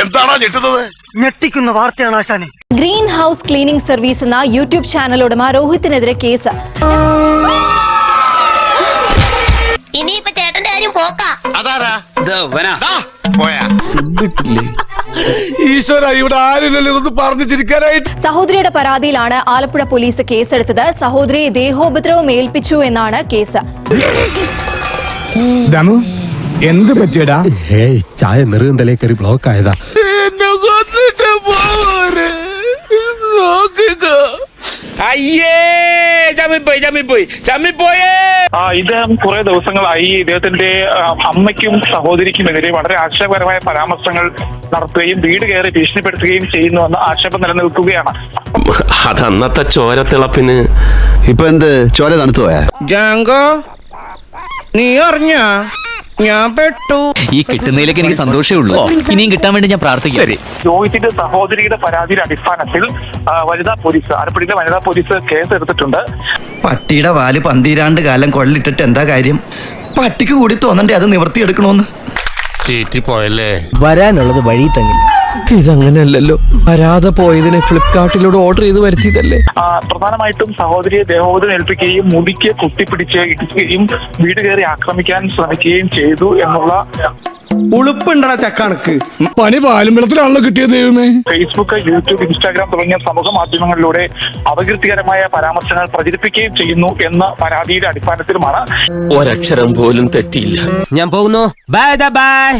എന്താണോ ഞെട്ടുന്നത്? ഞെട്ടിക്കുന്ന വാർത്തയാണ് ആശാനെ. ഗ്രീൻ ഹൗസ് ക്ലീനിംഗ് സർവീസ് എന്ന യൂട്യൂബ് ചാനൽ ഉടമ രോഹിത്തിനെതിരെ കേസ്. ഇനിയിപ്പോ ചേട്ടന്റെ കാര്യം പോക്കാ. അതാരാ? പോയാ ഈശ്വര, ഇവിടെ ആരില്ലല്ലോ ഇതൊന്ന് പറഞ്ഞു ചിരിക്കാനായിട്ട്. സഹോദരിയുടെ പരാതിയിലാണ് ആലപ്പുഴ പോലീസ് കേസെടുത്തത്. സഹോദരിയെ ദേഹോപദ്രവം ഏൽപ്പിച്ചു എന്നാണ് കേസ്. എന്ത് പറ്റിയടാ? ചായ നെറുകന്തലേ കയറി ബ്ലോക്ക് ആയതാ. ഇദ്ദേഹം കുറെ ദിവസങ്ങളായി ഇദ്ദേഹത്തിന്റെ അമ്മയ്ക്കും സഹോദരിക്കുമെതിരെ വളരെ ആക്ഷേപകരമായ പരാമർശങ്ങൾ നടത്തുകയും വീട് കയറി ഭീഷണിപ്പെടുത്തുകയും ചെയ്യുന്നുവെന്ന് ആക്ഷേപം നിലനിൽക്കുകയാണ്. അതന്നത്തെ ചോരത്തിളപ്പിന് ഇപ്പൊ എന്ത് ചോര തണുത്തു പോയാ? ജാങ്കോ, നീ അറിഞ്ഞ ഞാൻ പെട്ടു. ഈ കിട്ടുന്നതിലേക്ക് എനിക്ക് സന്തോഷമേ ഉള്ളൂ. ഇനിയും കിട്ടാൻ വേണ്ടി ഞാൻ പ്രാർത്ഥിക്കും. രോഹിത്തിന്റെ സഹോദരിയുടെ പരാതിയുടെ അടിസ്ഥാനത്തിൽ വനിതാ പോലീസ്, ആലപ്പുഴയിലെ വനിതാ പോലീസ് കേസ് എടുത്തിട്ടുണ്ട്. പട്ടിയുടെ വാല് പന്തീരാണ്ട് കാലം കൊള്ളിട്ടിട്ട് എന്താ കാര്യം? പട്ടിക്ക് കൂടി തോന്നണ്ടേ അത് നിവർത്തിയെടുക്കണോന്ന്? ചീറ്റിപ്പോയല്ലേ. വരാനുള്ളത് വഴി തങ്ങില്ല. ഇതങ്ങനെയല്ലല്ലോ. വരാതെ പോയതിനെ ഫ്ലിപ്കാർട്ടിലൂടെ ഓർഡർ ചെയ്ത് വരുത്തിയതല്ലേ. പ്രധാനമായിട്ടും സഹോദരിയെ ദേഹോപദ്രവം ഏൽപ്പിക്കുകയും മുടിക്ക് കുത്തിപ്പിടിച്ച് ഇടിക്കുകയും വീട് കയറി ആക്രമിക്കാൻ ശ്രമിക്കുകയും ചെയ്തു എന്നുള്ള ഉളുപ്പുണ്ടടാ ചക്കണക്ക്. പണി പാലും വെള്ളത്തിലാണല്ലോ കിട്ടിയത്. ദൈവമേ. ഫേസ്ബുക്ക്, യൂട്യൂബ്, ഇൻസ്റ്റാഗ്രാം തുടങ്ങിയ സമൂഹ മാധ്യമങ്ങളിലൂടെ അപകീർത്തികരമായ പരാമർശങ്ങൾ പ്രചരിപ്പിക്കുകയും ചെയ്യുന്നു എന്ന പരാതിയുടെ അടിസ്ഥാനത്തിലുമാണ്. ഒരക്ഷരം പോലും തെറ്റിയില്ല. ഞാൻ പോകുന്നു. Bye bye.